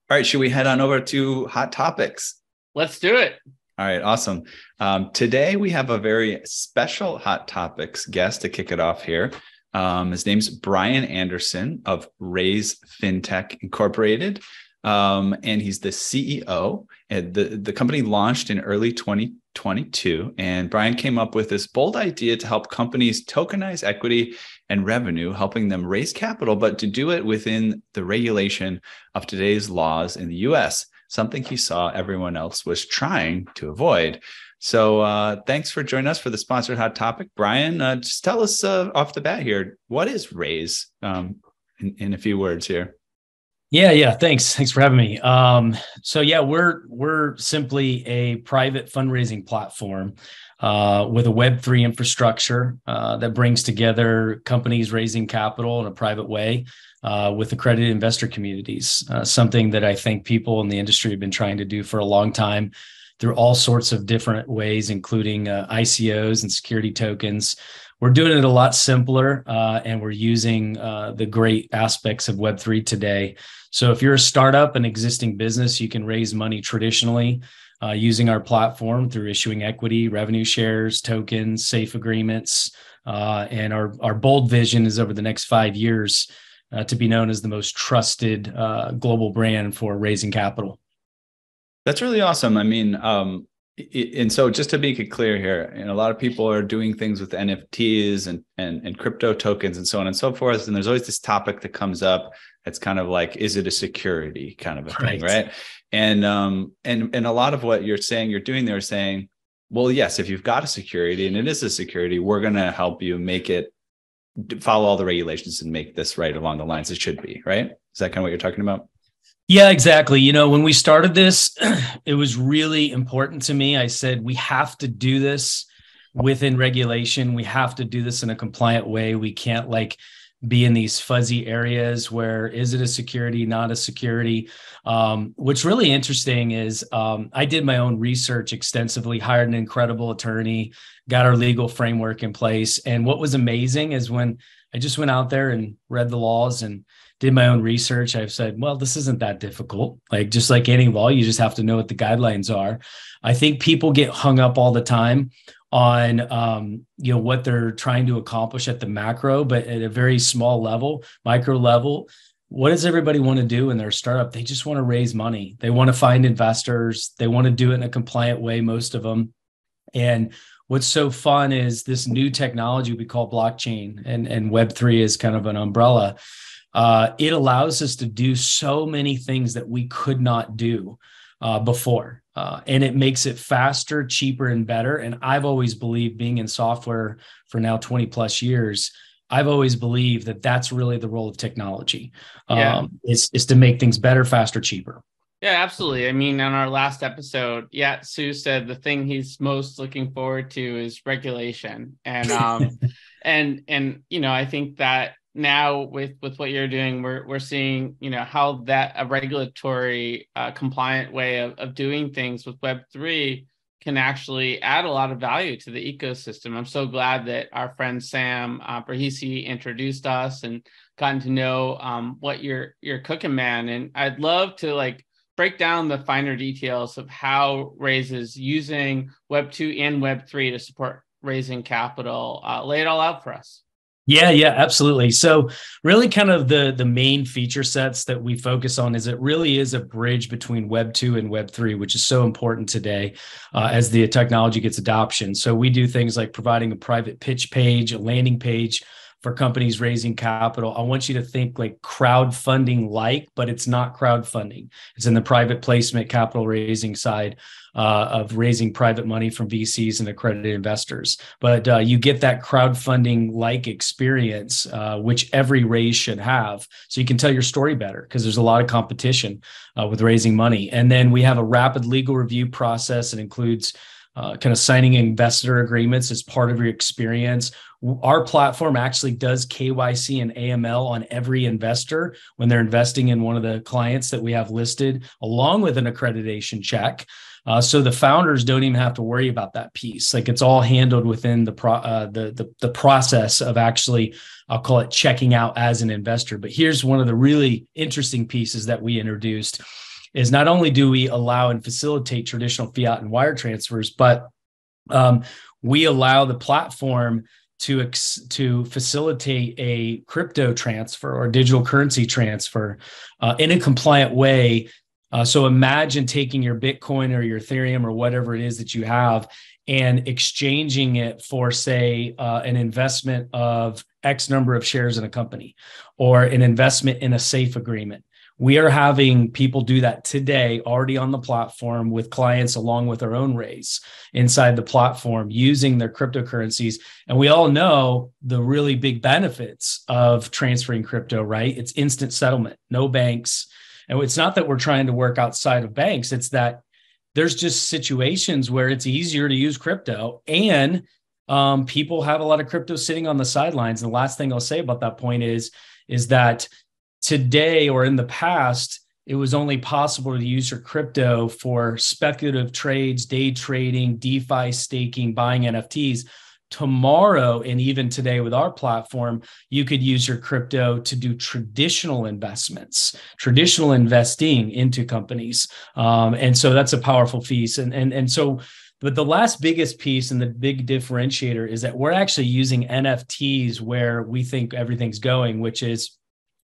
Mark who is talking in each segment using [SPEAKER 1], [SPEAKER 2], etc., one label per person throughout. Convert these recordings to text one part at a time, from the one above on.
[SPEAKER 1] All right, should we head on over to hot topics?
[SPEAKER 2] Let's do it.
[SPEAKER 1] All right, awesome. Today we have a very special hot topics guest to kick it off here. His name's Brian Anderson of Raze Fintech Incorporated, and he's the CEO. And the company launched in early 2022, and Brian came up with this bold idea to help companies tokenize equity and revenue, helping them raise capital, but to do it within the regulation of today's laws in the US, something he saw everyone else was trying to avoid. So thanks for joining us for the sponsored hot topic. Brian, just tell us off the bat here, what is Raze in a few words here?
[SPEAKER 3] Yeah. Thanks for having me. We're simply a private fundraising platform with a Web3 infrastructure that brings together companies raising capital in a private way with accredited investor communities. Something that I think people in the industry have been trying to do for a long time through all sorts of different ways, including ICOs and security tokens. We're doing it a lot simpler, and we're using the great aspects of Web3 today. So if you're a startup, an existing business, you can raise money traditionally using our platform through issuing equity, revenue shares, tokens, safe agreements. And our bold vision is over the next 5 years to be known as the most trusted global brand for raising capital.
[SPEAKER 1] That's really awesome. I mean, and so just to make it clear here, and a lot of people are doing things with NFTs and crypto tokens and so on and so forth. And there's always this topic that comes up. It's kind of like, is it a security kind of a thing, right? And a lot of what you're saying, you're doing there is saying, well, yes, if you've got a security and it is a security, we're going to help you make it follow all the regulations and make this right along the lines it should be, right? Is that kind of what you're talking about?
[SPEAKER 3] Yeah, exactly. You know, when we started this, it was really important to me. I said, we have to do this within regulation. We have to do this in a compliant way. We can't be in these fuzzy areas where is it a security, not a security. What's really interesting is I did my own research extensively, hired an incredible attorney, got our legal framework in place. And what was amazing is when I just went out there and read the laws and did my own research, I've said, well, this isn't that difficult. Just like any law, you just have to know what the guidelines are. I think people get hung up all the time on what they're trying to accomplish at the macro, but at a very small level, micro level, what does everybody want to do in their startup? They just want to raise money. They want to find investors. They want to do it in a compliant way, most of them. And what's so fun is this new technology we call blockchain, and Web3 is kind of an umbrella. It allows us to do so many things that we could not do before. And it makes it faster, cheaper, and better. And I've always believed, being in software for now 20 plus years, I've always believed that that's really the role of technology, is to make things better, faster, cheaper.
[SPEAKER 2] Yeah, absolutely. I mean, on our last episode, Sue said the thing he's most looking forward to is regulation. And, I think that now with what you're doing, we're seeing, how that a regulatory compliant way of doing things with Web3 can actually add a lot of value to the ecosystem. I'm so glad that our friend Sam Brahisi introduced us and gotten to know what you're cooking, man. And I'd love to break down the finer details of how Raze is using Web2 and Web3 to support raising capital. Lay it all out for us.
[SPEAKER 3] Yeah, absolutely. So really kind of the main feature sets that we focus on is it really is a bridge between Web 2 and Web 3, which is so important today as the technology gets adoption. So we do things like providing a private pitch page, a landing page for companies raising capital. I want you to think like crowdfunding but it's not crowdfunding. It's in the private placement capital raising side of raising private money from VCs and accredited investors. But you get that crowdfunding experience, which every raise should have. So you can tell your story better because there's a lot of competition with raising money. And then we have a rapid legal review process. It includes kind of signing investor agreements as part of your experience. Our platform actually does KYC and AML on every investor when they're investing in one of the clients that we have listed, along with an accreditation check. So the founders don't even have to worry about that piece. It's all handled within the process of actually, I'll call it checking out as an investor. But here's one of the really interesting pieces that we introduced. is not only do we allow and facilitate traditional fiat and wire transfers, but we allow the platform to facilitate a crypto transfer or digital currency transfer in a compliant way. So imagine taking your Bitcoin or your Ethereum or whatever it is that you have and exchanging it for, say, an investment of X number of shares in a company or an investment in a safe agreement. We are having people do that today already on the platform with clients along with our own Raze inside the platform using their cryptocurrencies. And we all know the really big benefits of transferring crypto, right? It's instant settlement, no banks. And it's not that we're trying to work outside of banks. It's that there's just situations where it's easier to use crypto, and people have a lot of crypto sitting on the sidelines. And the last thing I'll say about that point is that today, or in the past, it was only possible to use your crypto for speculative trades, day trading, DeFi staking, buying NFTs. Tomorrow, and even today with our platform, you could use your crypto to do traditional investments, traditional investing into companies. And so that's a powerful piece. But the last biggest piece and the big differentiator is that we're actually using NFTs where we think everything's going, which is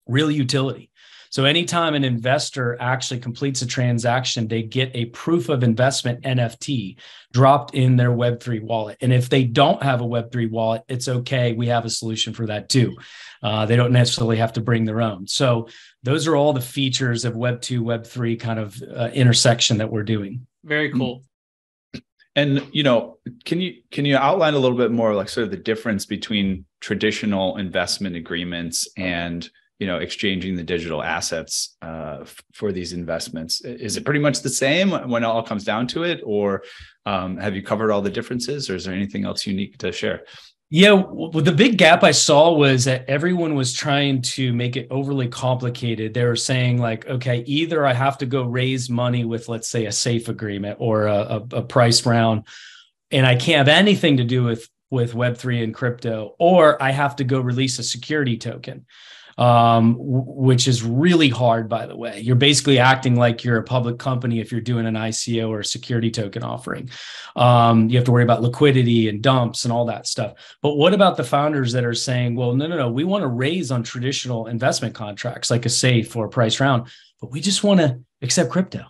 [SPEAKER 3] real utility. So anytime an investor actually completes a transaction, they get a proof of investment NFT dropped in their Web3 wallet. And if they don't have a Web3 wallet, it's okay. We have a solution for that too. They don't necessarily have to bring their own. So those are all the features of Web2, Web3 kind of intersection that we're doing.
[SPEAKER 2] Very cool.
[SPEAKER 1] And, can you outline a little bit more, like, sort of the difference between traditional investment agreements and exchanging the digital assets for these investments? Is it pretty much the same when it all comes down to it, or have you covered all the differences, or is there anything else unique to share?
[SPEAKER 3] Yeah, well, the big gap I saw was that everyone was trying to make it overly complicated. They were saying like, okay, either I have to go raise money with, let's say, a safe agreement or a price round, and I can't have anything to do with Web3 and crypto, or I have to go release a security token. Which is really hard, by the way. You're basically acting like you're a public company if you're doing an ICO or a security token offering. You have to worry about liquidity and dumps and all that stuff. But what about the founders that are saying, well, no, we want to raise on traditional investment contracts like a safe or a price round, but we just want to accept crypto,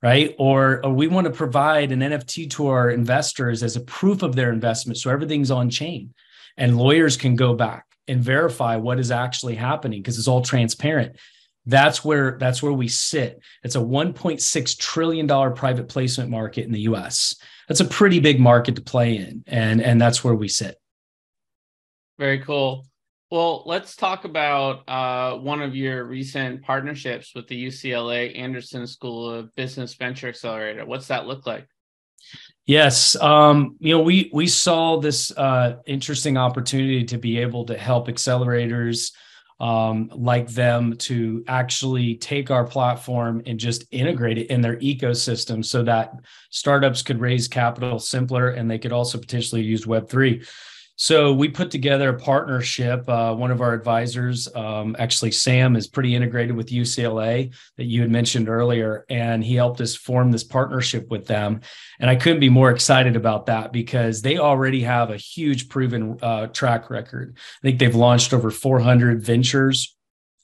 [SPEAKER 3] right? Or we want to provide an NFT to our investors as a proof of their investment so everything's on chain and lawyers can go back and verify what is actually happening because it's all transparent. That's where we sit. It's a $1.6 trillion private placement market in the US. That's a pretty big market to play in. And that's where we sit.
[SPEAKER 2] Very cool. Well, let's talk about one of your recent partnerships with the UCLA Anderson School of Business Venture Accelerator. What's that look like?
[SPEAKER 3] Yes. We saw this interesting opportunity to be able to help accelerators like them to actually take our platform and just integrate it in their ecosystem so that startups could raise capital simpler and they could also potentially use Web3. So we put together a partnership. One of our advisors, actually Sam, is pretty integrated with UCLA that you had mentioned earlier, and he helped us form this partnership with them. And I couldn't be more excited about that because they already have a huge proven track record. I think they've launched over 400 ventures,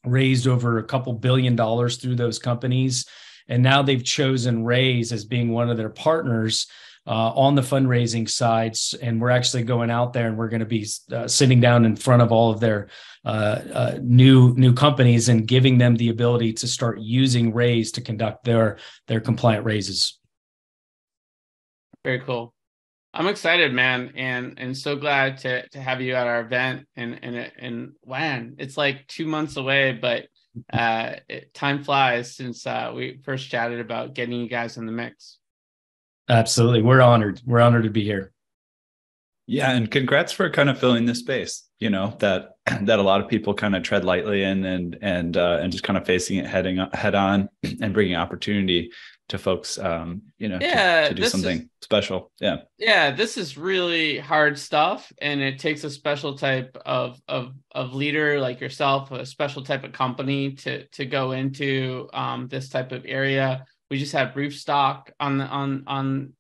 [SPEAKER 3] raised over a couple $2 billion through those companies. And now they've chosen Raze as being one of their partners on the fundraising sides. And we're actually going out there and we're going to be sitting down in front of all of their new companies and giving them the ability to start using Raze to conduct their compliant raises.
[SPEAKER 2] Very cool. I'm excited, man, and so glad to have you at our event. And man, it's like 2 months away, but time flies since we first chatted about getting you guys in the mix. Absolutely.
[SPEAKER 3] We're honored. We're honored to be here.
[SPEAKER 1] Yeah. And congrats for kind of filling this space, that a lot of people kind of tread lightly in and just kind of facing it head on and bringing opportunity to folks, to do something special. Yeah.
[SPEAKER 2] Yeah. This is really hard stuff. And it takes a special type of leader like yourself, a special type of company to go into this type of area We just had Roofstock on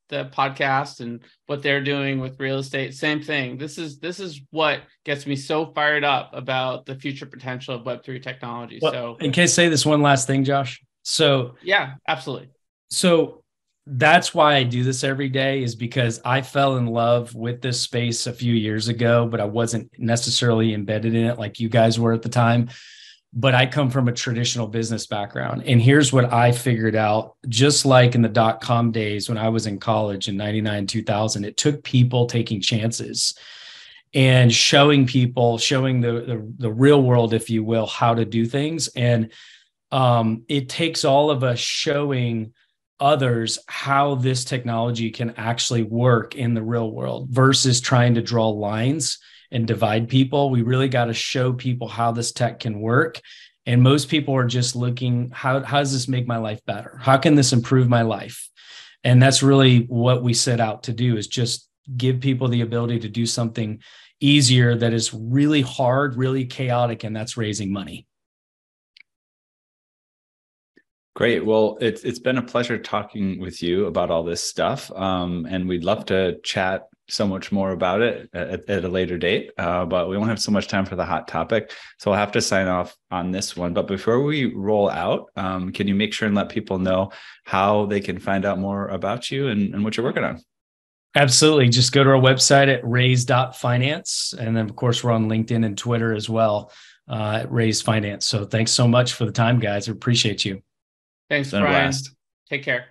[SPEAKER 2] the podcast, and what they're doing with real estate. Same thing. This is what gets me so fired up about the future potential of Web3 technology.
[SPEAKER 3] Well,
[SPEAKER 2] so,
[SPEAKER 3] in case say this one last thing, Josh. So
[SPEAKER 2] yeah, absolutely.
[SPEAKER 3] So that's why I do this every day, is because I fell in love with this space a few years ago, but I wasn't necessarily embedded in it like you guys were at the time. But I come from a traditional business background. And here's what I figured out, just like in the .com days when I was in college in 99, 2000, it took people taking chances and showing the real world, if you will, how to do things. And it takes all of us showing others how this technology can actually work in the real world versus trying to draw lines and divide people. We really got to show people how this tech can work. And most people are just looking, how does this make my life better? How can this improve my life? And that's really what we set out to do, is just give people the ability to do something easier that is really hard, really chaotic, and that's raising money.
[SPEAKER 1] Great. Well, it's been a pleasure talking with you about all this stuff. And we'd love to chat so much more about it at a later date. But we won't have so much time for the hot topic. So I'll have to sign off on this one. But before we roll out, can you make sure and let people know how they can find out more about you and what you're working on?
[SPEAKER 3] Absolutely. Just go to our website at raze.finance. And then, of course, we're on LinkedIn and Twitter as well, at Raze Finance. So thanks so much for the time, guys. I appreciate you.
[SPEAKER 2] Thanks, Brian. Take care.